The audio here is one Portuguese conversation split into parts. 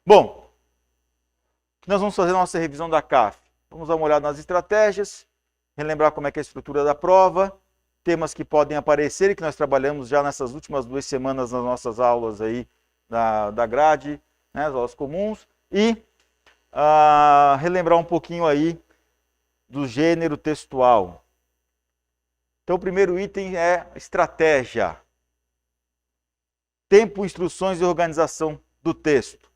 Bom, nós vamos fazer a nossa revisão da CAF. Vamos dar uma olhada nas estratégias, relembrar como é que é a estrutura da prova, temas que podem aparecer e que nós trabalhamos já nessas últimas 2 semanas nas nossas aulas aí da grade, né, as aulas comuns, e relembrar um pouquinho aí do gênero textual. Então, o primeiro item é estratégia. Tempo, instruções e organização do texto.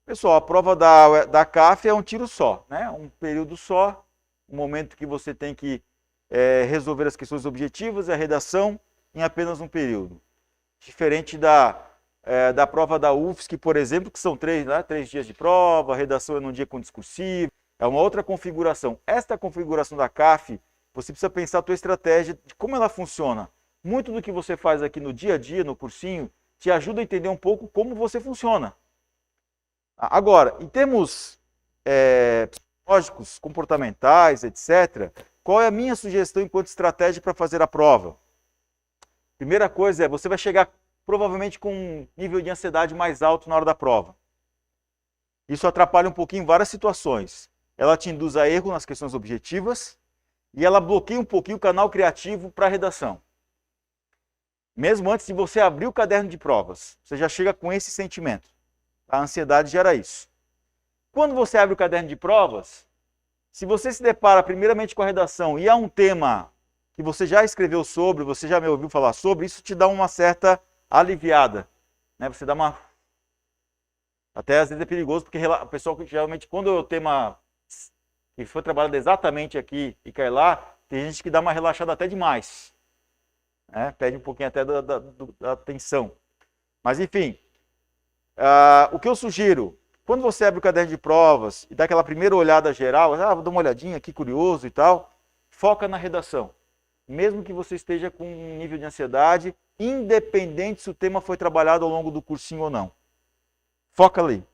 Pessoal, a prova da CAF é um tiro só, né? Um período só, um momento que você tem que resolver as questões objetivas e a redação em apenas um período. Diferente da prova da UFSC, por exemplo, que são 3 dias de prova, a redação é num dia com discursivo, é uma outra configuração. Esta configuração da CAF, você precisa pensar a tua estratégia, de como ela funciona. Muito do que você faz aqui no dia a dia, no cursinho, te ajuda a entender um pouco como você funciona. Agora, em termos psicológicos, comportamentais, etc., qual é a minha sugestão enquanto estratégia para fazer a prova? Primeira coisa é, você vai chegar provavelmente com um nível de ansiedade mais alto na hora da prova. Isso atrapalha um pouquinho várias situações. Ela te induz a erro nas questões objetivas e ela bloqueia um pouquinho o canal criativo para a redação. Mesmo antes de você abrir o caderno de provas, você já chega com esse sentimento. A ansiedade gera isso. Quando você abre o caderno de provas, se você se depara primeiramente com a redação e há um tema que você já escreveu sobre, você já me ouviu falar sobre, isso te dá uma certa aliviada. Né? Você dá uma... Até às vezes é perigoso, porque o pessoal geralmente, quando o tema que foi trabalhado exatamente aqui e cai lá, tem gente que dá uma relaxada até demais. Né? Perde um pouquinho até da atenção. Mas enfim, o que eu sugiro, quando você abre o caderno de provas e dá aquela primeira olhada geral, vou dar uma olhadinha aqui, curioso e tal, foca na redação. Mesmo que você esteja com um nível de ansiedade, independente se o tema foi trabalhado ao longo do cursinho ou não. Foca ali.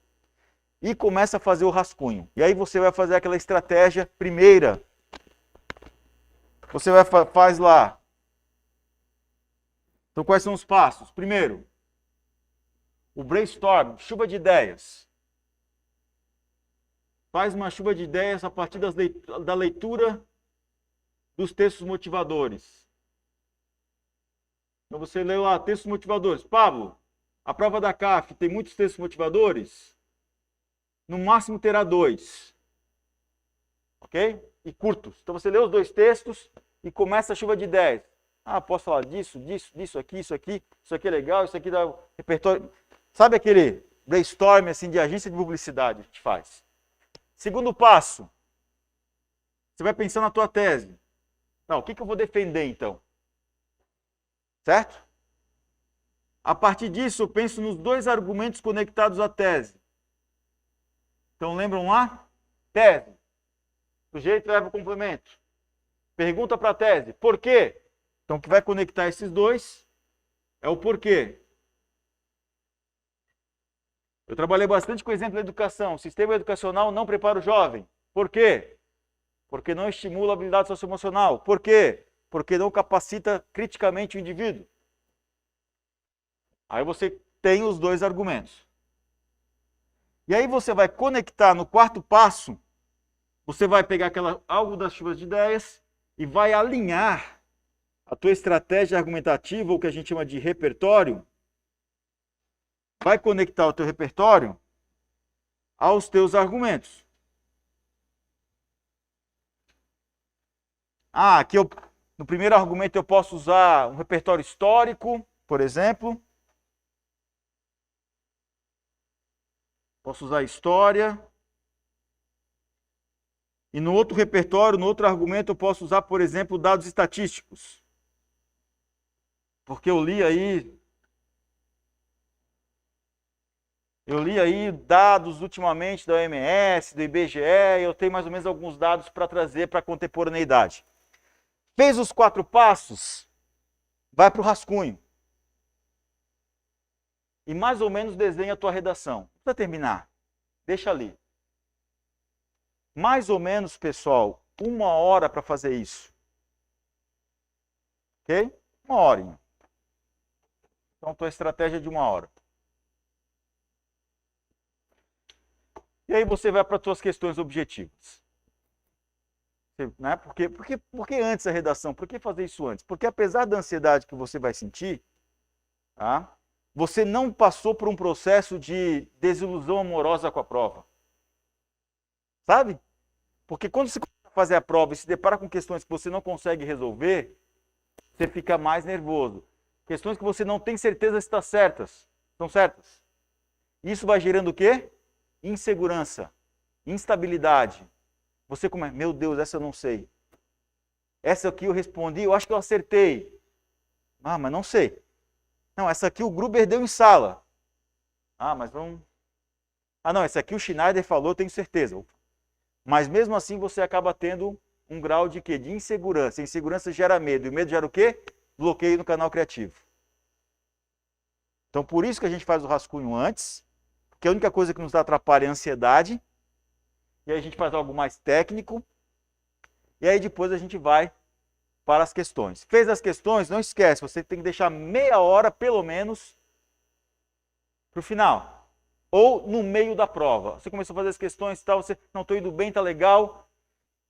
E começa a fazer o rascunho. E aí você vai fazer aquela estratégia primeira. Você faz lá. Então quais são os passos? Primeiro, o brainstorm, chuva de ideias. Faz uma chuva de ideias a partir da leitura dos textos motivadores. Então você leu lá, textos motivadores. Pablo, a prova da CAF tem muitos textos motivadores? No máximo terá 2. Ok? E curtos. Então você lê os 2 textos e começa a chuva de ideias. Posso falar disso, disso aqui, isso aqui é legal, isso aqui dá repertório. Sabe aquele brainstorm assim, de agência de publicidade que a gente faz? Segundo passo, você vai pensar na tua tese. Não, o que eu vou defender então? Certo? A partir disso, eu penso nos 2 argumentos conectados à tese. Então, lembram lá? Tese. Sujeito, verbo, complemento. Pergunta para a tese. Por quê? Então, o que vai conectar esses 2 é o porquê. Eu trabalhei bastante com o exemplo da educação. O sistema educacional não prepara o jovem. Por quê? Porque não estimula a habilidade socioemocional. Por quê? Porque não capacita criticamente o indivíduo. Aí você tem os 2 argumentos. E aí você vai conectar no 4º passo, você vai pegar algo das chuvas de ideias e vai alinhar a tua estratégia argumentativa, o que a gente chama de repertório, vai conectar o teu repertório aos teus argumentos. Aqui no primeiro argumento eu posso usar um repertório histórico, por exemplo. Posso usar história. E no outro repertório, no outro argumento, eu posso usar, por exemplo, dados estatísticos. Porque eu li aí dados ultimamente da OMS, do IBGE, e eu tenho mais ou menos alguns dados para trazer para a contemporaneidade. Fez os 4 passos, vai para o rascunho. E mais ou menos desenha a tua redação. Não precisa terminar, deixa ali. Mais ou menos, pessoal, 1 hora para fazer isso. Ok? 1 horinha. Então, tua estratégia é de 1 hora. E aí você vai para as suas questões objetivas. Né? Por que antes a redação? Por que fazer isso antes? Porque apesar da ansiedade que você vai sentir, tá? Você não passou por um processo de desilusão amorosa com a prova. Sabe? Porque quando você começa a fazer a prova e se depara com questões que você não consegue resolver, você fica mais nervoso. Questões que você não tem certeza se estão certas. Estão certas. Isso vai gerando o quê? Insegurança, instabilidade. Você começa, meu Deus, essa eu não sei. Essa aqui eu respondi, eu acho que eu acertei. Ah, mas não sei. Não, essa aqui o Gruber deu em sala. Ah, mas vamos... Ah, não, essa aqui o Schneider falou, eu tenho certeza. Mas mesmo assim você acaba tendo um grau de quê? De insegurança. Insegurança gera medo. E o medo gera o quê? Bloqueio no canal criativo. Então por isso que a gente faz o rascunho antes, porque a única coisa que nos atrapalha é a ansiedade. E aí a gente faz algo mais técnico. E aí depois a gente vai para as questões. Fez as questões, não esquece, você tem que deixar meia hora pelo menos para o final. Ou no meio da prova. Você começou a fazer as questões e tal, você não estou indo bem, tá legal,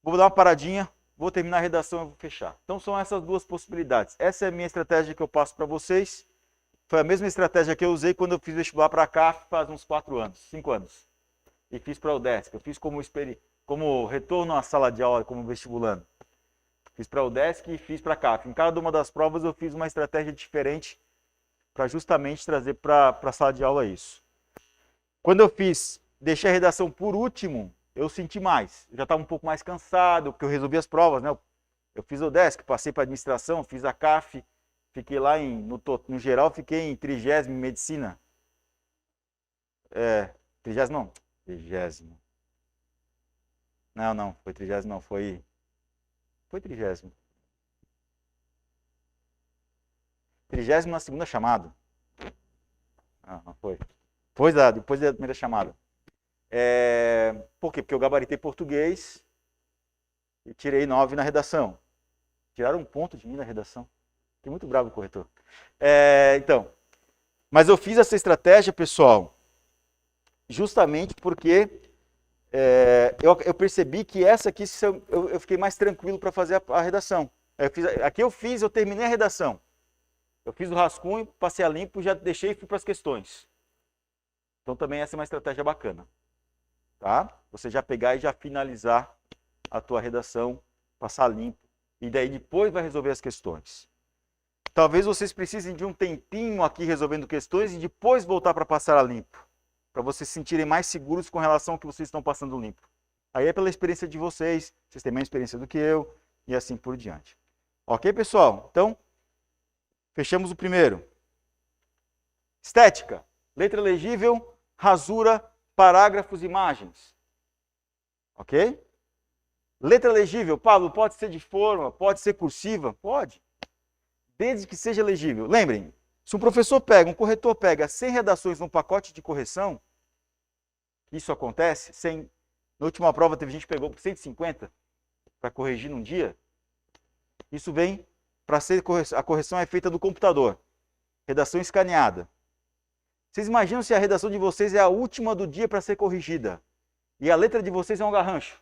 vou dar uma paradinha, vou terminar a redação e vou fechar. Então são essas duas possibilidades. Essa é a minha estratégia que eu passo para vocês. Foi a mesma estratégia que eu usei quando eu fiz vestibular para cá faz uns 4 anos, 5 anos. E fiz para o UDESC, eu fiz como retorno à sala de aula, como vestibulando. Fiz para o UDESC e fiz para a CAF. Em cada uma das provas eu fiz uma estratégia diferente para justamente trazer para a sala de aula isso. Quando eu deixei a redação por último, eu senti mais. Eu já estava um pouco mais cansado, porque eu resolvi as provas, né? Eu fiz o UDESC, passei para administração, fiz a CAF, fiquei lá no geral, fiquei em 30º em medicina. 30º não, 30º. Não, foi 30º não, foi 30º. 30º na segunda chamada. Não foi. Depois da primeira chamada. Por quê? Porque eu gabaritei português e tirei 9 na redação. Tiraram um ponto de mim na redação. Fiquei muito bravo com o corretor. Então, mas eu fiz essa estratégia, pessoal, justamente porque eu percebi que essa aqui eu fiquei mais tranquilo para fazer a redação. Eu terminei a redação. Eu fiz o rascunho, passei a limpo, já deixei e fui para as questões. Então também essa é uma estratégia bacana. Tá? Você já pegar e já finalizar a tua redação, passar limpo. E daí depois vai resolver as questões. Talvez vocês precisem de um tempinho aqui resolvendo questões e depois voltar para passar a limpo. Para vocês se sentirem mais seguros com relação ao que vocês estão passando limpo. Aí é pela experiência de vocês têm mais experiência do que eu, e assim por diante. Ok, pessoal? Então, fechamos o primeiro. Estética. Letra legível, rasura, parágrafos, imagens. Ok? Letra legível, Pablo, pode ser de forma, pode ser cursiva? Pode. Desde que seja legível. Lembrem, se um corretor pega 100 redações num pacote de correção, isso acontece, na última prova teve gente que pegou 150 para corrigir num dia, isso vem para ser a correção é feita do computador. Redação escaneada. Vocês imaginam se a redação de vocês é a última do dia para ser corrigida e a letra de vocês é um garrancho?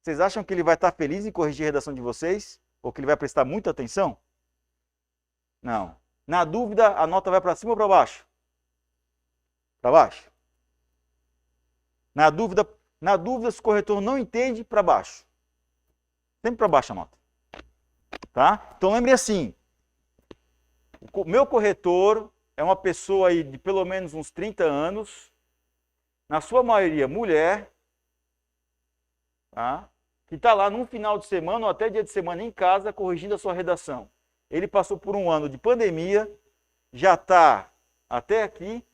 Vocês acham que ele vai estar feliz em corrigir a redação de vocês? Ou que ele vai prestar muita atenção? Não. Na dúvida, a nota vai para cima ou para baixo? Para baixo. Na dúvida, se o corretor não entende, para baixo. Sempre para baixo a nota. Tá? Então lembre assim, o meu corretor é uma pessoa aí de pelo menos uns 30 anos, na sua maioria mulher, tá? Que está lá num final de semana ou até dia de semana em casa corrigindo a sua redação. Ele passou por um ano de pandemia, já está até aqui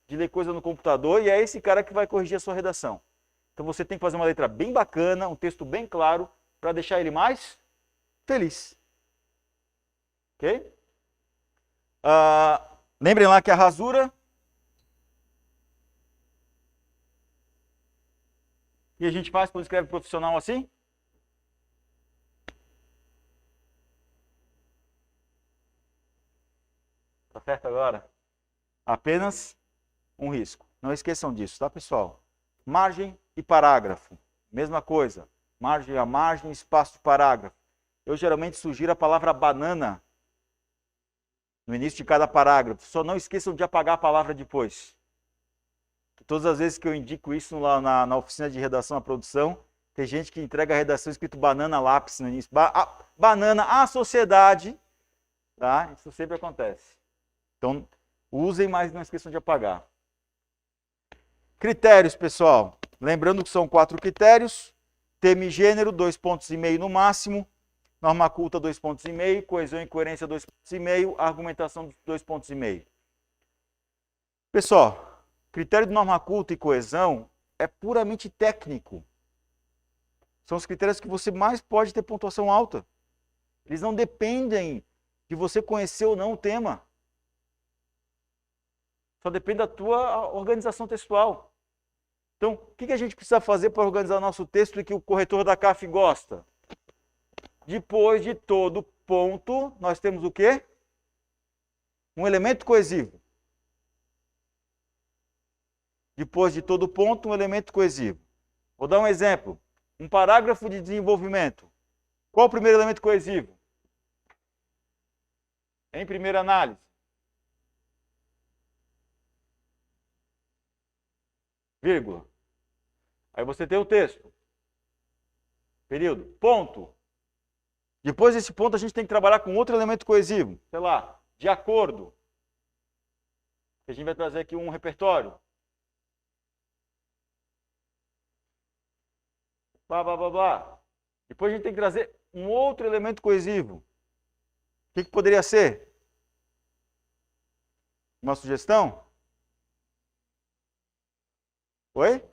de ler coisa no computador e é esse cara que vai corrigir a sua redação. Então você tem que fazer uma letra bem bacana, um texto bem claro, para deixar ele mais feliz. Ok? Lembrem lá que a rasura que a gente faz quando escreve profissional assim? Tá certo agora? Apenas um risco. Não esqueçam disso, tá, pessoal? Margem e parágrafo. Mesma coisa. Margem a margem, espaço de parágrafo. Eu geralmente sugiro a palavra banana no início de cada parágrafo. Só não esqueçam de apagar a palavra depois. Todas as vezes que eu indico isso lá na oficina de redação, a produção, tem gente que entrega a redação escrito banana lápis no início. Banana, a sociedade. Tá? Isso sempre acontece. Então, usem, mas não esqueçam de apagar. Critérios, pessoal. Lembrando que são 4 critérios. Tema e gênero, 2,5 pontos no máximo. Norma culta, 2,5 pontos. Coesão e coerência, 2,5 pontos. Argumentação, 2,5 pontos. Pessoal, critério de norma culta e coesão é puramente técnico. São os critérios que você mais pode ter pontuação alta. Eles não dependem de você conhecer ou não o tema. Só depende da tua organização textual. Então, o que a gente precisa fazer para organizar nosso texto e que o corretor da CAF gosta? Depois de todo ponto, nós temos o quê? Um elemento coesivo. Depois de todo ponto, um elemento coesivo. Vou dar um exemplo. Um parágrafo de desenvolvimento. Qual o primeiro elemento coesivo? Em primeira análise. Vírgula. Aí você tem o texto. Período. Ponto. Depois desse ponto, a gente tem que trabalhar com outro elemento coesivo. Sei lá, de acordo. A gente vai trazer aqui um repertório. Blá, blá, blá, blá. Depois a gente tem que trazer um outro elemento coesivo. O que poderia ser? Uma sugestão? Oi?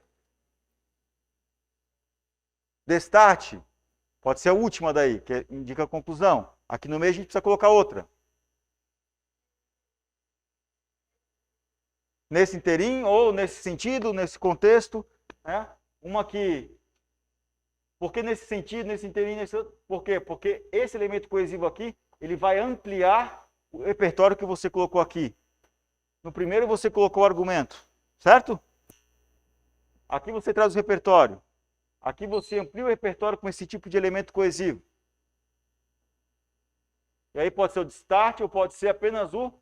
Destarte. Pode ser a última daí, que indica a conclusão. Aqui no meio a gente precisa colocar outra. Nesse inteirinho, ou nesse sentido, nesse contexto. Né? Uma aqui. Por que nesse sentido, nesse inteirinho, nesse outro? Por quê? Porque esse elemento coesivo aqui, ele vai ampliar o repertório que você colocou aqui. No primeiro você colocou o argumento, certo? Aqui você traz o repertório. Aqui você amplia o repertório com esse tipo de elemento coesivo. E aí pode ser o destarte ou pode ser apenas o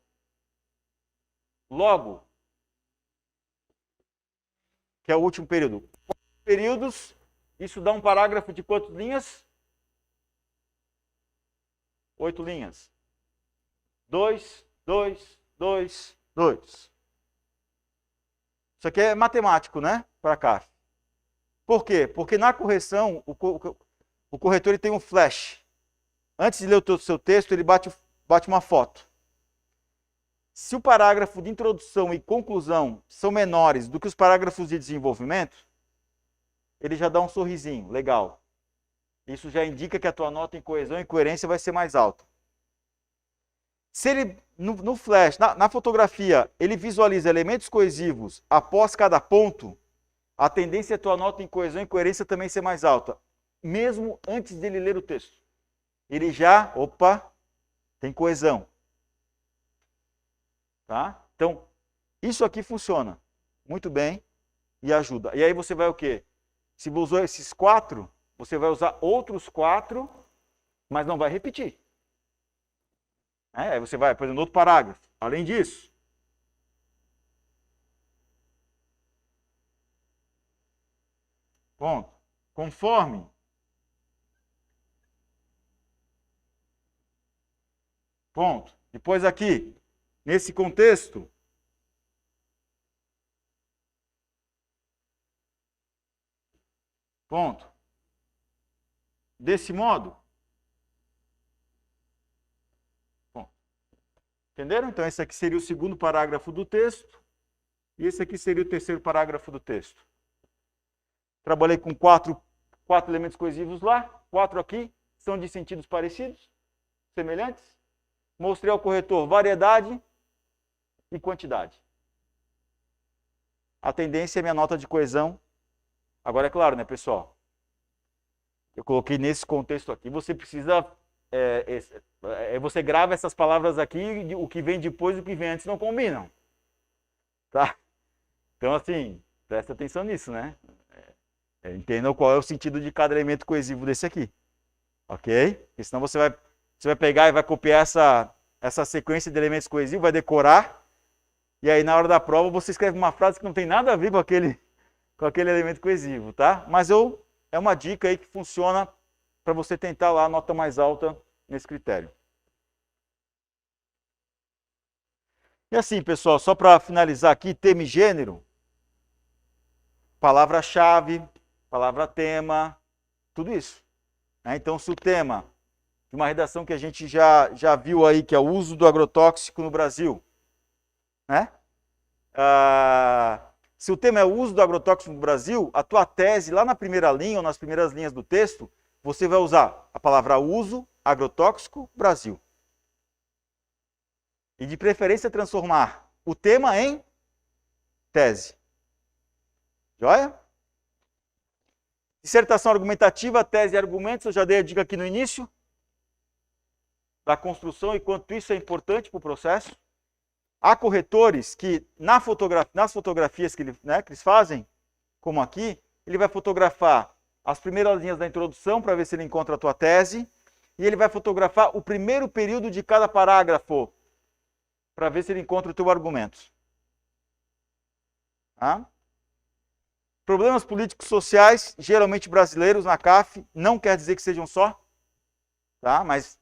logo, que é o último período. Períodos, isso dá um parágrafo de quantas linhas? 8 linhas. 2, 2, 2, 2. Isso aqui é matemático, né? Para cá. Por quê? Porque na correção, o corretor ele tem um flash. Antes de ler o seu texto, ele bate uma foto. Se o parágrafo de introdução e conclusão são menores do que os parágrafos de desenvolvimento, ele já dá um sorrisinho, legal. Isso já indica que a tua nota em coesão e coerência vai ser mais alta. Se ele, no flash, na fotografia, ele visualiza elementos coesivos após cada ponto, a tendência é a tua nota em coesão e coerência também ser mais alta, mesmo antes dele ler o texto. Ele já, opa, tem coesão. Tá? Então, isso aqui funciona muito bem e ajuda. E aí você vai o quê? Se você usou esses 4, você vai usar outros 4, mas não vai repetir. Aí você vai, por exemplo, no outro parágrafo. Além disso, ponto. Conforme ponto. Depois aqui, nesse contexto, ponto. Desse modo, ponto. Entenderam? Então esse aqui seria o segundo parágrafo do texto e esse aqui seria o terceiro parágrafo do texto. Trabalhei com 4 elementos coesivos lá, 4 aqui, são de sentidos parecidos, semelhantes. Mostrei ao corretor variedade e quantidade. A tendência é minha nota de coesão. Agora é claro, né, pessoal? Eu coloquei nesse contexto aqui. Você precisa... você grava essas palavras aqui, o que vem depois e o que vem antes não combinam. Tá? Então, assim, presta atenção nisso, né? Entendam qual é o sentido de cada elemento coesivo desse aqui. Ok? Porque senão você vai pegar e vai copiar essa sequência de elementos coesivos, vai decorar, e aí na hora da prova você escreve uma frase que não tem nada a ver com aquele elemento coesivo, tá? Mas é uma dica aí que funciona para você tentar lá a nota mais alta nesse critério. E assim, pessoal, só para finalizar aqui, tema e gênero, palavra-chave, palavra-tema, tudo isso. Então, se o tema de uma redação que a gente já viu aí, que é o uso do agrotóxico no Brasil, né? Se o tema é o uso do agrotóxico no Brasil, a tua tese, lá na primeira linha ou nas primeiras linhas do texto, você vai usar a palavra uso, agrotóxico, Brasil. E de preferência transformar o tema em tese. Joia? Dissertação argumentativa, tese e argumentos, eu já dei a dica aqui no início da construção e quanto isso é importante para o processo. Há corretores que, nas fotografias que eles fazem, como aqui, ele vai fotografar as primeiras linhas da introdução para ver se ele encontra a tua tese, e ele vai fotografar o primeiro período de cada parágrafo para ver se ele encontra o teu argumento. Tá? Problemas políticos sociais, geralmente brasileiros na CAF, não quer dizer que sejam só, tá? Mas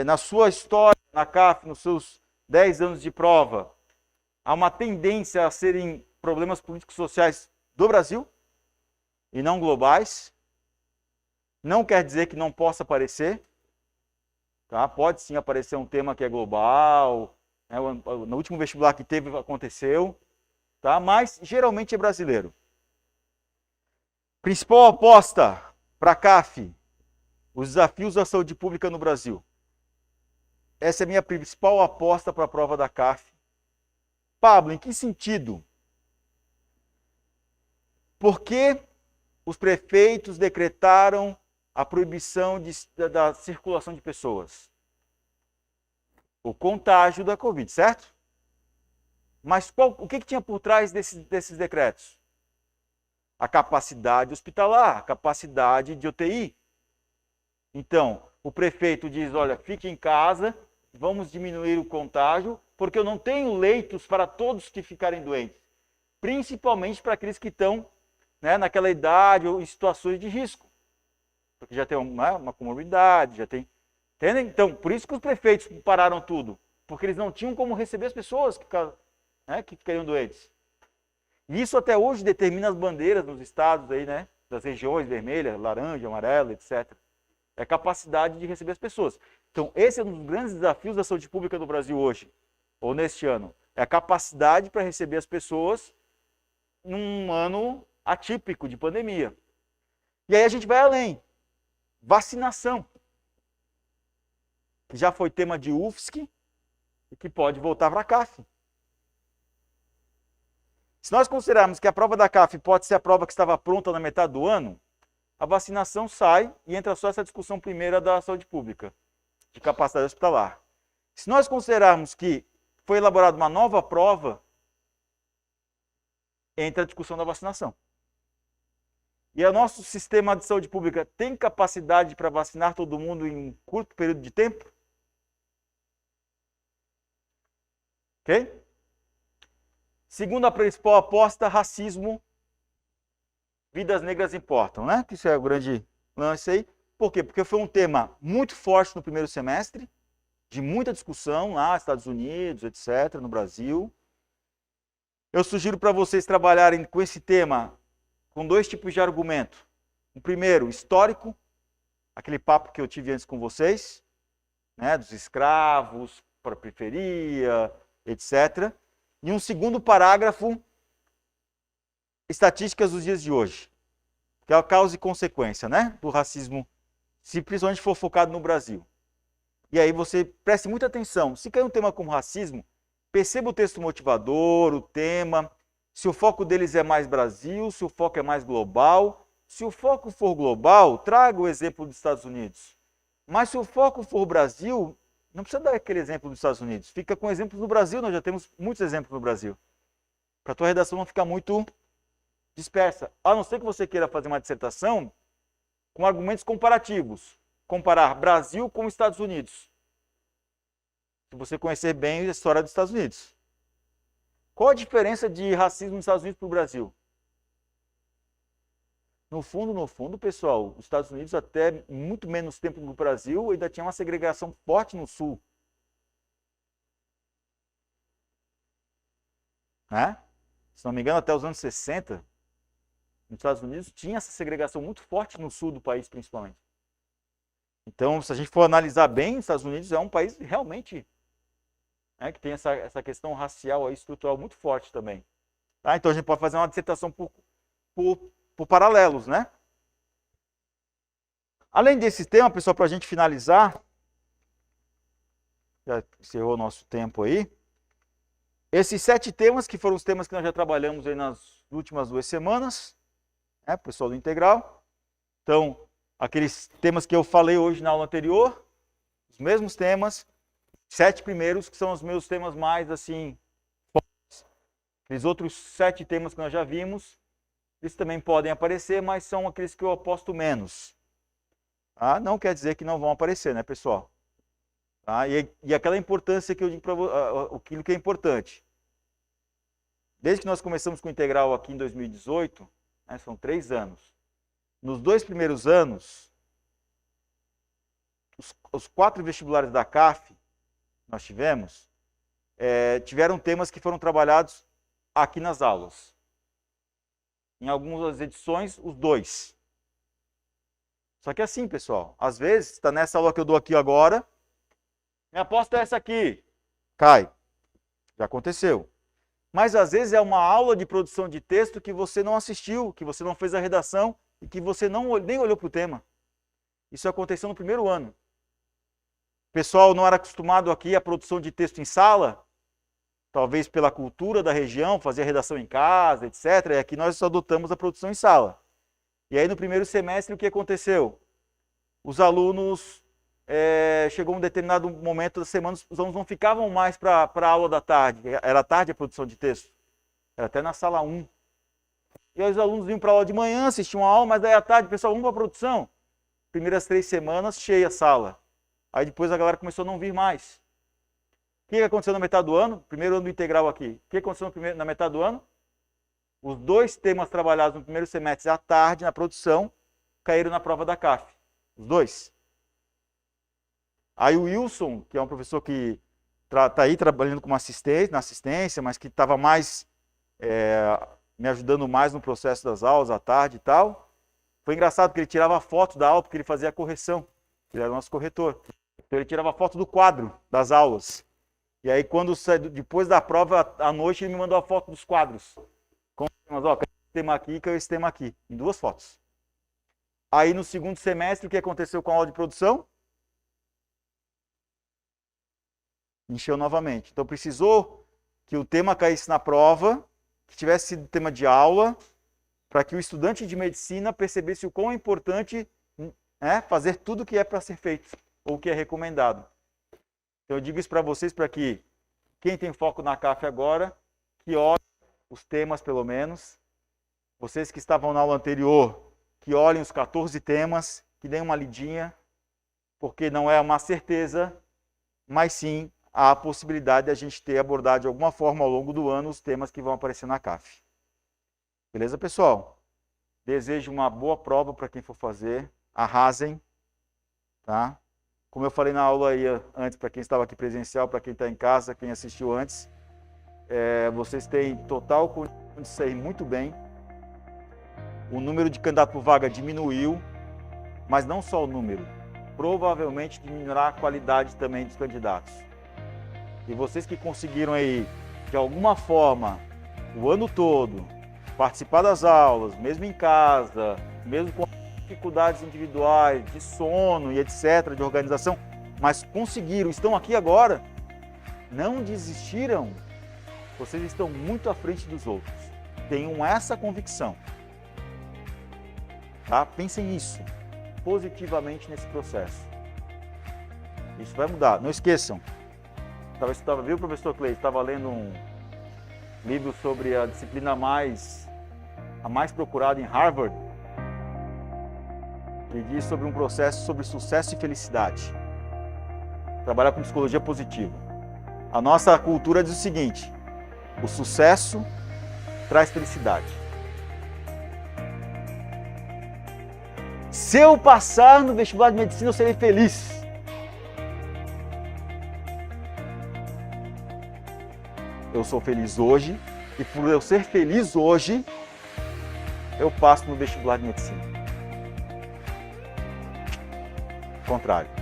na sua história na CAF, nos seus 10 anos de prova, há uma tendência a serem problemas políticos sociais do Brasil e não globais. Não quer dizer que não possa aparecer, tá? Pode sim aparecer um tema que é global, né? No último vestibular que teve aconteceu, tá? Mas geralmente é brasileiro. Principal aposta para a CAF, os desafios da saúde pública no Brasil. Essa é a minha principal aposta para a prova da CAF. Pablo, em que sentido? Por que os prefeitos decretaram a proibição da circulação de pessoas? O contágio da Covid, certo? Mas o que tinha por trás desses decretos? A capacidade hospitalar, a capacidade de UTI. Então, o prefeito diz, olha, fique em casa, vamos diminuir o contágio, porque eu não tenho leitos para todos que ficarem doentes. Principalmente para aqueles que estão, né, naquela idade ou em situações de risco. Porque já tem uma comorbidade, já tem... Entendem? Então, por isso que os prefeitos pararam tudo. Porque eles não tinham como receber as pessoas que ficariam doentes. E isso até hoje determina as bandeiras nos estados aí, né, das regiões vermelha, laranja, amarela, etc. É a capacidade de receber as pessoas. Então, esse é um dos grandes desafios da saúde pública do Brasil hoje, ou neste ano. É a capacidade para receber as pessoas num ano atípico de pandemia. E aí a gente vai além. Vacinação. Que já foi tema de UFSC e que pode voltar para a CAF. Se nós considerarmos que a prova da CAF pode ser a prova que estava pronta na metade do ano, a vacinação sai e entra só essa discussão primeira da saúde pública, de capacidade hospitalar. Se nós considerarmos que foi elaborada uma nova prova, entra a discussão da vacinação. E o nosso sistema de saúde pública tem capacidade para vacinar todo mundo em um curto período de tempo? Ok? Segunda principal aposta, racismo. Vidas negras importam, né? Que isso é o grande lance aí. Por quê? Porque foi um tema muito forte no primeiro semestre, de muita discussão lá, Estados Unidos, etc., no Brasil. Eu sugiro para vocês trabalharem com esse tema com dois tipos de argumento. O primeiro, histórico, aquele papo que eu tive antes com vocês, né, dos escravos para a periferia, etc. E um segundo parágrafo, estatísticas dos dias de hoje, que é a causa e consequência, né, do racismo, se principalmente for focado no Brasil. E aí você preste muita atenção. Se cair um tema como racismo, perceba o texto motivador, o tema, se o foco deles é mais Brasil, se o foco é mais global. Se o foco for global, traga o exemplo dos Estados Unidos. Mas se o foco for Brasil, não precisa dar aquele exemplo dos Estados Unidos. Fica com exemplos do Brasil, nós já temos muitos exemplos no Brasil. para a tua redação não ficar muito dispersa. A não ser que você queira fazer uma dissertação com argumentos comparativos. Comparar Brasil com Estados Unidos. Se você conhecer bem a história dos Estados Unidos. Qual a diferença de racismo nos Estados Unidos para o Brasil? No fundo, pessoal, os Estados Unidos, até muito menos tempo no Brasil, ainda tinha uma segregação forte no Sul. Né? Se não me engano, até os anos 60, nos Estados Unidos, tinha essa segregação muito forte no sul do país, principalmente. Então, se a gente for analisar bem, os Estados Unidos é um país realmente que tem essa questão racial aí, estrutural muito forte também. Tá? Então, a gente pode fazer uma dissertação por paralelos, né? Além desse tema, pessoal, para a gente finalizar, já encerrou o nosso tempo aí, esses 7 temas, que foram os temas que nós já trabalhamos aí nas últimas 2 semanas, né, pessoal do Integral. Então, aqueles temas que eu falei hoje na aula anterior, os mesmos temas, 7 primeiros, que são os meus temas mais, assim, fortes. Aqueles outros 7 temas que nós já vimos, eles também podem aparecer, mas são aqueles que eu aposto menos. Tá? Não quer dizer que não vão aparecer, né, pessoal? Tá? E aquela importância que eu digo para aquilo que é importante. Desde que nós começamos com o Integral aqui em 2018, né, são 3 anos. Nos 2 primeiros anos, os 4 vestibulares da CAF nós tivemos, tiveram temas que foram trabalhados aqui nas aulas. Em algumas edições, os 2. Só que assim, pessoal, às vezes, está nessa aula que eu dou aqui agora, minha aposta é essa aqui, cai. Já aconteceu. Mas às vezes é uma aula de produção de texto que você não assistiu, que você não fez a redação e que você nem olhou para o tema. Isso aconteceu no primeiro ano. O pessoal não era acostumado aqui à produção de texto em sala, talvez pela cultura da região, fazer a redação em casa, etc. E aqui nós adotamos a produção em sala. E aí no primeiro semestre o que aconteceu? Os alunos, chegou um determinado momento da semana, os alunos não ficavam mais para a aula da tarde, era tarde a produção de texto, era até na sala 1. E aí os alunos vinham para a aula de manhã, assistiam a aula, mas daí à tarde, pessoal, vamos para a produção. Primeiras 3 semanas, cheia a sala. Aí depois a galera começou a não vir mais. O que aconteceu na metade do ano? Primeiro ano do Integral aqui. O que aconteceu na metade do ano? Os 2 temas trabalhados no primeiro semestre à tarde, na produção, caíram na prova da CAF. Os 2. Aí o Wilson, que é um professor que está aí trabalhando como assistente, na assistência, mas que estava mais, me ajudando mais no processo das aulas à tarde e tal. Foi engraçado que ele tirava foto da aula porque ele fazia a correção. Ele era o nosso corretor. Então ele tirava foto do quadro das aulas. E aí quando depois da prova, à noite, ele me mandou a foto dos quadros. Mas ó, caiu esse tema aqui, caiu esse tema aqui. Em 2 fotos. Aí no segundo semestre, o que aconteceu com a aula de produção? Encheu novamente. Então precisou que o tema caísse na prova, que tivesse sido tema de aula, para que o estudante de medicina percebesse o quão é importante fazer tudo o que é para ser feito, ou o que é recomendado. Então eu digo isso para vocês, para que quem tem foco na CAF agora, que olhe os temas pelo menos. Vocês que estavam na aula anterior, que olhem os 14 temas, que deem uma lidinha, porque não é uma certeza, mas sim há a possibilidade de a gente ter abordado de alguma forma ao longo do ano os temas que vão aparecer na CAF. Beleza, pessoal? Desejo uma boa prova para quem for fazer. Arrasem. Tá? Como eu falei na aula aí antes, para quem estava aqui presencial, para quem está em casa, quem assistiu antes, vocês têm total condição de sair muito bem. O número de candidatos por vaga diminuiu, mas não só o número. Provavelmente diminuirá a qualidade também dos candidatos. E vocês que conseguiram aí, de alguma forma, o ano todo, participar das aulas, mesmo em casa, mesmo com dificuldades individuais, de sono e etc., de organização, mas conseguiram, estão aqui agora, não desistiram, vocês estão muito à frente dos outros. Tenham essa convicção. Tá? Pensem nisso, positivamente nesse processo. Isso vai mudar. Não esqueçam. Viu, professor Clay? Estava lendo livro sobre a disciplina a mais procurada em Harvard. Ele diz sobre um processo sobre sucesso e felicidade. Trabalha com psicologia positiva. A nossa cultura diz o seguinte: o sucesso traz felicidade. Se eu passar no vestibular de medicina, eu serei feliz. Eu sou feliz hoje, e por eu ser feliz hoje, eu passo no vestibular de medicina. Contrário.